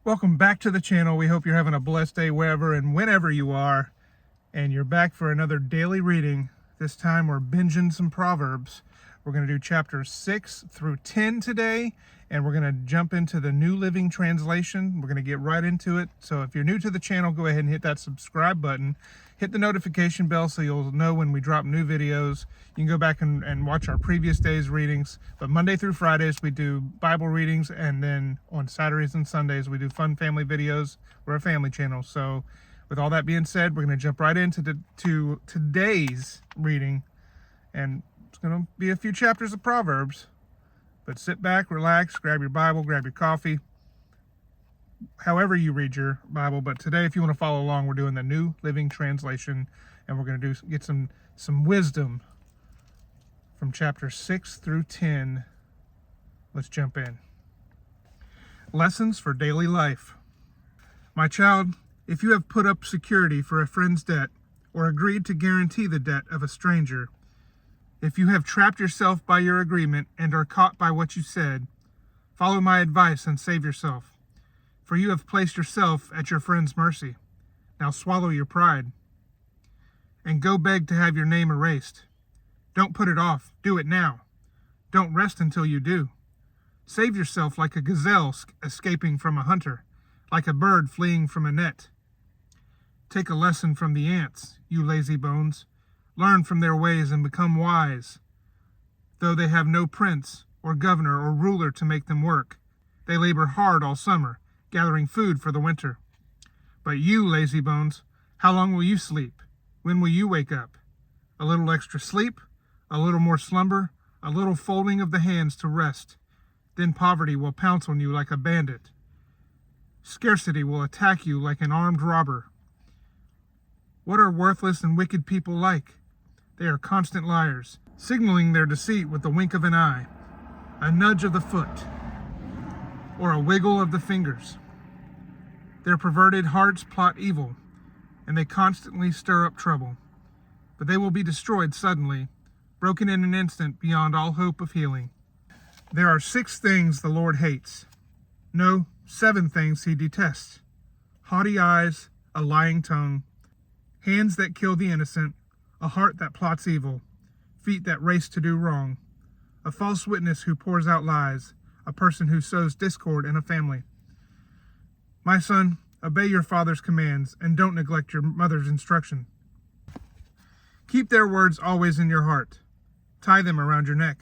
Welcome back to the channel. We hope you're having a blessed day wherever and whenever you are. And you're back for another daily reading. This time we're binging some Proverbs. We're going to do chapters 6 through 10 today. And we're going to jump into the New Living Translation. We're going to get right into it. So if you're new to the channel, go ahead and hit that subscribe button. Hit the notification bell so you'll know when we drop new videos. You can go back and watch our previous day's readings. But Monday through Fridays, we do Bible readings. And then on Saturdays and Sundays, we do fun family videos. We're a family channel. So with all that being said, we're going to jump right into today's reading. And it's going to be a few chapters of Proverbs. But sit back, relax, grab your Bible, grab your coffee, however you read your Bible. But today, if you want to follow along, we're doing the New Living Translation, and we're going to get some wisdom from chapters 6 through 10. Let's jump in. Lessons for daily life. My child, if you have put up security for a friend's debt or agreed to guarantee the debt of a stranger, if you have trapped yourself by your agreement and are caught by what you said, follow my advice and save yourself, for you have placed yourself at your friend's mercy. Now swallow your pride and go beg to have your name erased. Don't put it off. Do it now. Don't rest until you do. Save yourself like a gazelle escaping from a hunter, like a bird fleeing from a net. Take a lesson from the ants, you lazy bones. Learn from their ways and become wise. Though they have no prince or governor or ruler to make them work, they labor hard all summer, gathering food for the winter. But you, lazy bones, how long will you sleep? When will you wake up? A little extra sleep, a little more slumber, a little folding of the hands to rest. Then poverty will pounce on you like a bandit. Scarcity will attack you like an armed robber. What are worthless and wicked people like? They are constant liars, signaling their deceit with the wink of an eye, a nudge of the foot, or a wiggle of the fingers. Their perverted hearts plot evil, and they constantly stir up trouble. But they will be destroyed suddenly, broken in an instant beyond all hope of healing. There are 6 things the Lord hates. No, 7 things he detests. Haughty eyes, a lying tongue, hands that kill the innocent, a heart that plots evil, feet that race to do wrong, a false witness who pours out lies, a person who sows discord in a family. My son, obey your father's commands and don't neglect your mother's instruction. Keep their words always in your heart. Tie them around your neck.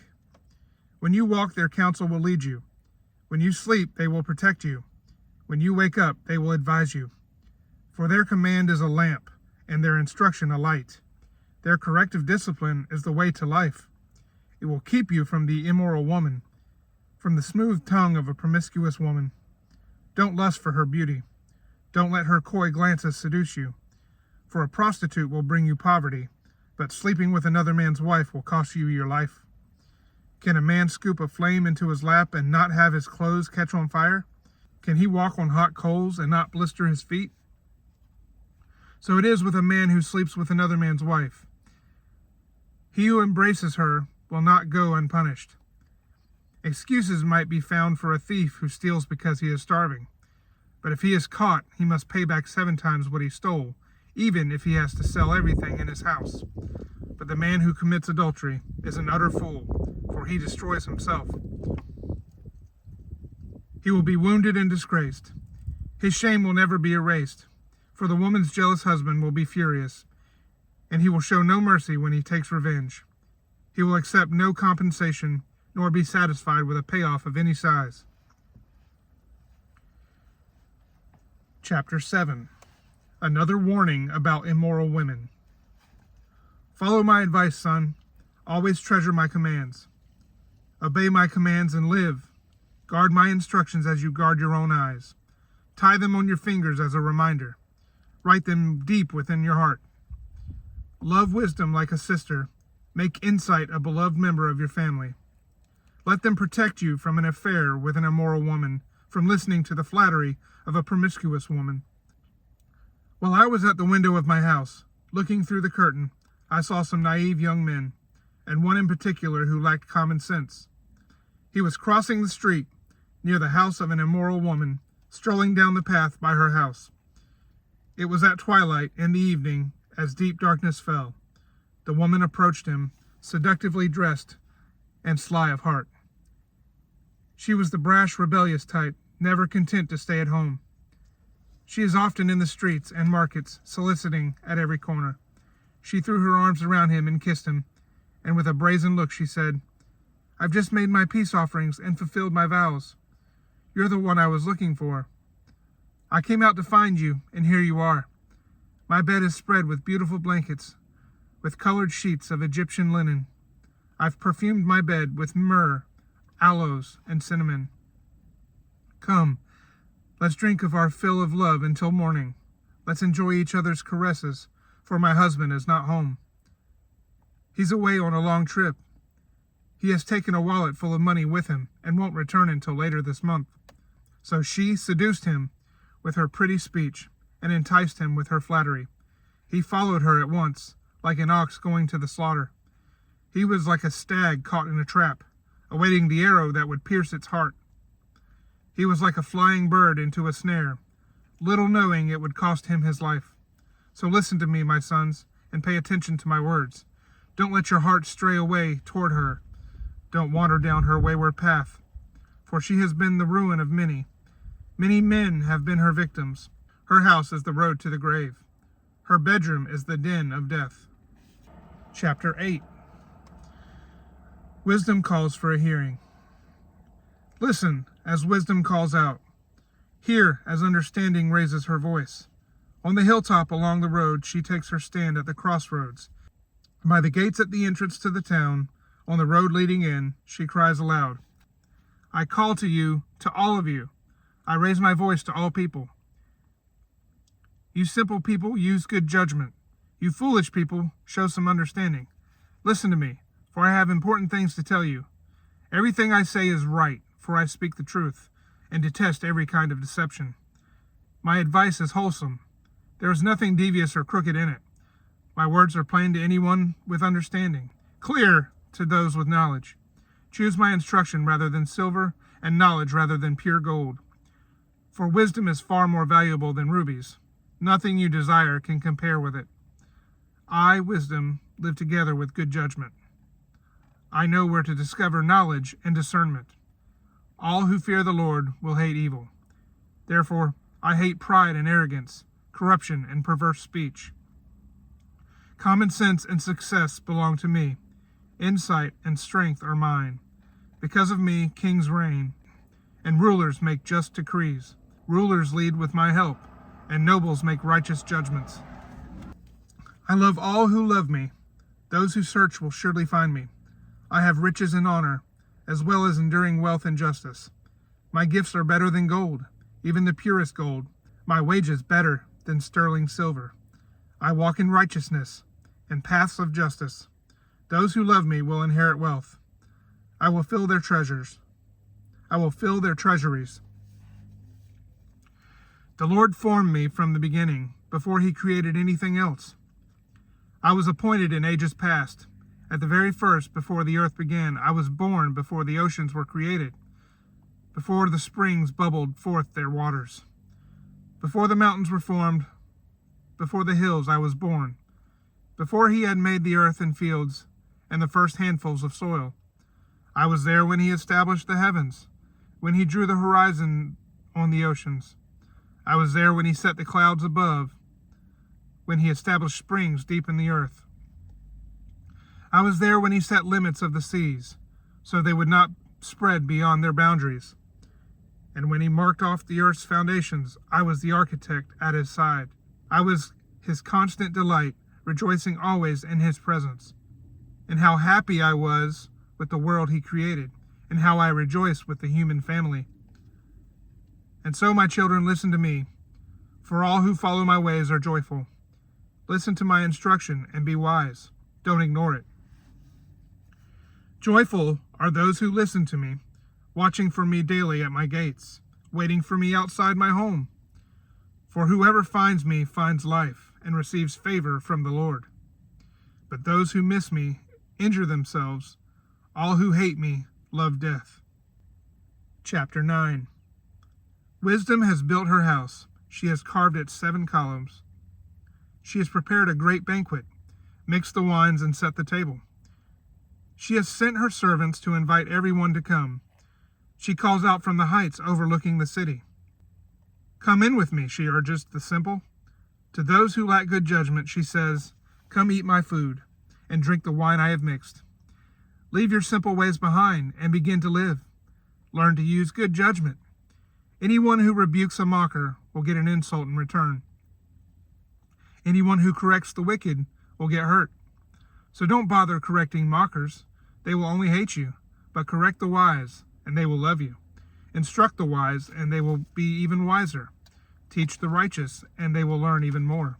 When you walk, their counsel will lead you. When you sleep, they will protect you. When you wake up, they will advise you. For their command is a lamp, and their instruction a light. Their corrective discipline is the way to life. It will keep you from the immoral woman, from the smooth tongue of a promiscuous woman. Don't lust for her beauty. Don't let her coy glances seduce you. For a prostitute will bring you poverty, but sleeping with another man's wife will cost you your life. Can a man scoop a flame into his lap and not have his clothes catch on fire? Can he walk on hot coals and not blister his feet? So it is with a man who sleeps with another man's wife. He who embraces her will not go unpunished. Excuses might be found for a thief who steals because he is starving. But if he is caught, he must pay back 7 times what he stole, even if he has to sell everything in his house. But the man who commits adultery is an utter fool, for he destroys himself. He will be wounded and disgraced. His shame will never be erased. For the woman's jealous husband will be furious, and he will show no mercy when he takes revenge. He will accept no compensation, nor be satisfied with a payoff of any size. Chapter 7. Another warning about immoral women. Follow my advice, son. Always treasure my commands. Obey my commands and live. Guard my instructions as you guard your own eyes. Tie them on your fingers as a reminder. Write them deep within your heart. Love wisdom like a sister. Make insight a beloved member of your family. Let them protect you from an affair with an immoral woman, from listening to the flattery of a promiscuous woman. While I was at the window of my house, looking through the curtain, I saw some naive young men, and one in particular who lacked common sense. He was crossing the street near the house of an immoral woman, strolling down the path by her house. It was at twilight in the evening, as deep darkness fell. The woman approached him, seductively dressed and sly of heart. She was the brash, rebellious type, never content to stay at home. She is often in the streets and markets, soliciting at every corner. She threw her arms around him and kissed him, and with a brazen look she said, "I've just made my peace offerings and fulfilled my vows. You're the one I was looking for. I came out to find you, and here you are. My bed is spread with beautiful blankets, with colored sheets of Egyptian linen. I've perfumed my bed with myrrh, aloes, and cinnamon. Come, let's drink of our fill of love until morning. Let's enjoy each other's caresses, for my husband is not home. He's away on a long trip. He has taken a wallet full of money with him and won't return until later this month." So she seduced him with her pretty speech and enticed him with her flattery. He followed her at once, like an ox going to the slaughter. He was like a stag caught in a trap, awaiting the arrow that would pierce its heart. He was like a flying bird into a snare, little knowing it would cost him his life. So listen to me, my sons, and pay attention to my words. Don't let your heart stray away toward her. Don't wander down her wayward path, for she has been the ruin of many. Many men have been her victims. Her house is the road to the grave. Her bedroom is the den of death. Chapter 8. Wisdom calls for a hearing. Listen as wisdom calls out. Hear as understanding raises her voice. On the hilltop along the road she takes her stand at the crossroads. By the gates at the entrance to the town, on the road leading in, she cries aloud. I call to you, to all of you. I raise my voice to all people. You simple people, use good judgment. You foolish people, show some understanding. Listen to me, for I have important things to tell you. Everything I say is right, for I speak the truth, and detest every kind of deception. My advice is wholesome. There is nothing devious or crooked in it. My words are plain to anyone with understanding, clear to those with knowledge. Choose my instruction rather than silver, and knowledge rather than pure gold. For wisdom is far more valuable than rubies. Nothing you desire can compare with it. I, wisdom, live together with good judgment. I know where to discover knowledge and discernment. All who fear the Lord will hate evil. Therefore, I hate pride and arrogance, corruption and perverse speech. Common sense and success belong to me. Insight and strength are mine. Because of me, kings reign, and rulers make just decrees. Rulers lead with my help, and nobles make righteous judgments. I love all who love me. Those who search will surely find me. I have riches and honor, as well as enduring wealth and justice. My gifts are better than gold, even the purest gold. My wages better than sterling silver. I walk in righteousness and paths of justice. Those who love me will inherit wealth. I will fill their treasures. I will fill their treasuries. The Lord formed me from the beginning, before he created anything else. I was appointed in ages past. At the very first, before the earth began, I was born before the oceans were created, before the springs bubbled forth their waters. Before the mountains were formed, before the hills I was born. Before he had made the earth and fields, and the first handfuls of soil. I was there when he established the heavens, when he drew the horizon on the oceans. I was there when he set the clouds above, when he established springs deep in the earth. I was there when he set limits of the seas, so they would not spread beyond their boundaries. And when he marked off the earth's foundations, I was the architect at his side. I was his constant delight, rejoicing always in his presence. And how happy I was with the world he created, and how I rejoiced with the human family. And so, my children, listen to me, for all who follow my ways are joyful. Listen to my instruction and be wise. Don't ignore it. Joyful are those who listen to me, watching for me daily at my gates, waiting for me outside my home. For whoever finds me finds life and receives favor from the Lord. But those who miss me injure themselves. All who hate me love death. Chapter 9. Wisdom has built her house. She has carved its 7 columns. She has prepared a great banquet, mixed the wines, and set the table. She has sent her servants to invite everyone to come. She calls out from the heights overlooking the city. Come in with me, she urges the simple. To those who lack good judgment, she says, come eat my food and drink the wine I have mixed. Leave your simple ways behind and begin to live. Learn to use good judgment. Anyone who rebukes a mocker will get an insult in return. Anyone who corrects the wicked will get hurt. So don't bother correcting mockers. They will only hate you. But correct the wise, and they will love you. Instruct the wise, and they will be even wiser. Teach the righteous, and they will learn even more.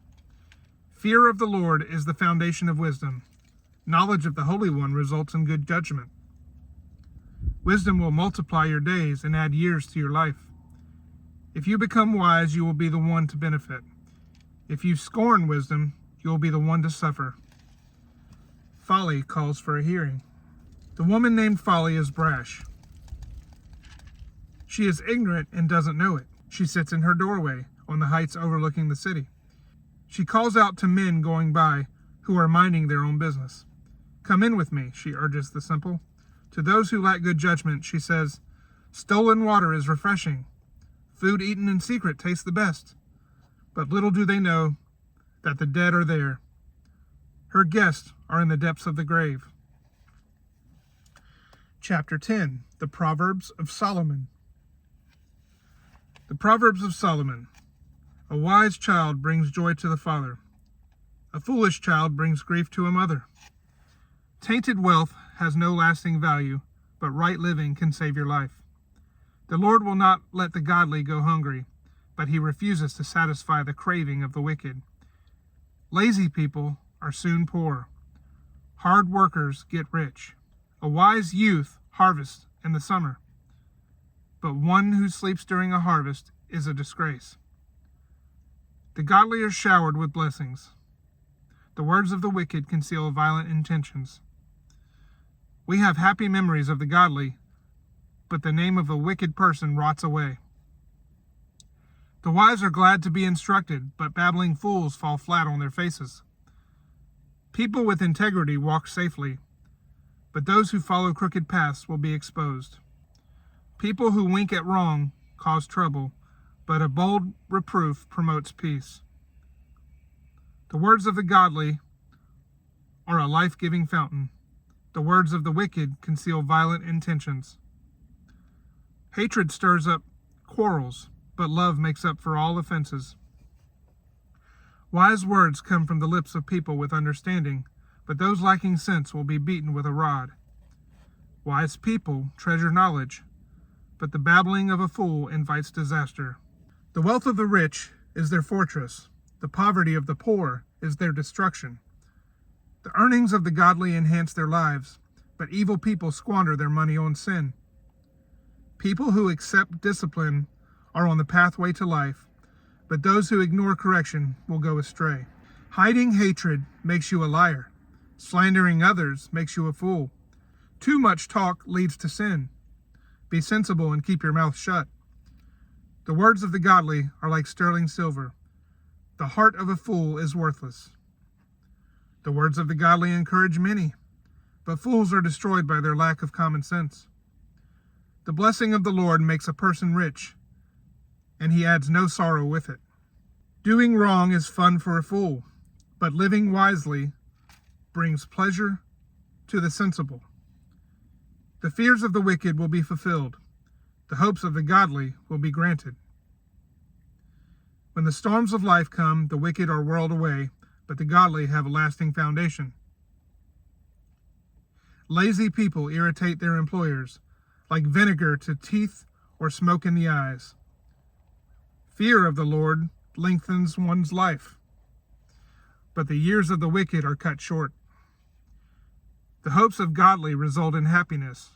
Fear of the Lord is the foundation of wisdom. Knowledge of the Holy One results in good judgment. Wisdom will multiply your days and add years to your life. If you become wise, you will be the one to benefit. If you scorn wisdom, you will be the one to suffer. Folly calls for a hearing. The woman named Folly is brash. She is ignorant and doesn't know it. She sits in her doorway on the heights overlooking the city. She calls out to men going by who are minding their own business. Come in with me, she urges the simple. To those who lack good judgment, she says, stolen water is refreshing. Food eaten in secret tastes the best. But little do they know that the dead are there. Her guests are in the depths of the grave. Chapter 10, the Proverbs of Solomon. The Proverbs of Solomon. A wise child brings joy to the father. A foolish child brings grief to a mother. Tainted wealth has no lasting value, but right living can save your life. The Lord will not let the godly go hungry, but he refuses to satisfy the craving of the wicked. Lazy people are soon poor. Hard workers get rich. A wise youth harvests in the summer, but one who sleeps during a harvest is a disgrace. The godly are showered with blessings. The words of the wicked conceal violent intentions. We have happy memories of the godly, but the name of a wicked person rots away. The wise are glad to be instructed, but babbling fools fall flat on their faces. People with integrity walk safely, but those who follow crooked paths will be exposed. People who wink at wrong cause trouble, but a bold reproof promotes peace. The words of the godly are a life-giving fountain. The words of the wicked conceal violent intentions. Hatred stirs up quarrels, but love makes up for all offenses. Wise words come from the lips of people with understanding, but those lacking sense will be beaten with a rod. Wise people treasure knowledge, but the babbling of a fool invites disaster. The wealth of the rich is their fortress. The poverty of the poor is their destruction. The earnings of the godly enhance their lives, but evil people squander their money on sin. People who accept discipline are on the pathway to life, but those who ignore correction will go astray. Hiding hatred makes you a liar. Slandering others makes you a fool. Too much talk leads to sin. Be sensible and keep your mouth shut. The words of the godly are like sterling silver. The heart of a fool is worthless. The words of the godly encourage many, but fools are destroyed by their lack of common sense. The blessing of the Lord makes a person rich, and he adds no sorrow with it. Doing wrong is fun for a fool, but living wisely brings pleasure to the sensible. The fears of the wicked will be fulfilled. The hopes of the godly will be granted. When the storms of life come, the wicked are whirled away, but the godly have a lasting foundation. Lazy people irritate their employers, like vinegar to teeth or smoke in the eyes. Fear of the Lord lengthens one's life, but the years of the wicked are cut short. The hopes of godly result in happiness,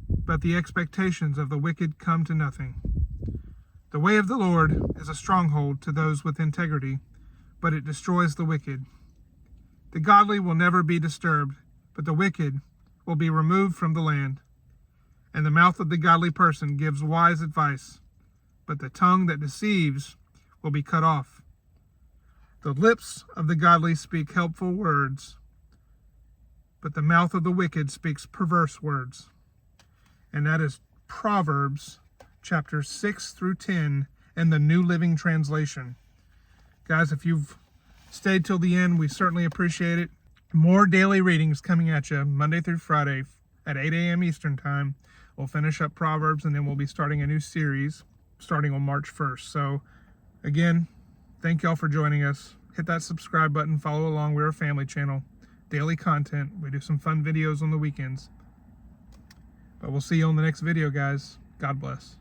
but the expectations of the wicked come to nothing. The way of the Lord is a stronghold to those with integrity, but it destroys the wicked. The godly will never be disturbed, but the wicked will be removed from the land. And the mouth of the godly person gives wise advice, but the tongue that deceives will be cut off. The lips of the godly speak helpful words, but the mouth of the wicked speaks perverse words. And that is Proverbs chapter 6 through 10 in the New Living Translation. Guys, if you've stayed till the end, we certainly appreciate it. More daily readings coming at you Monday through Friday at 8 a.m. Eastern Time. We'll finish up Proverbs, and then we'll be starting a new series starting on March 1st. So, again, thank y'all for joining us. Hit that subscribe button. Follow along. We're a family channel. Daily content. We do some fun videos on the weekends. But we'll see you on the next video, guys. God bless.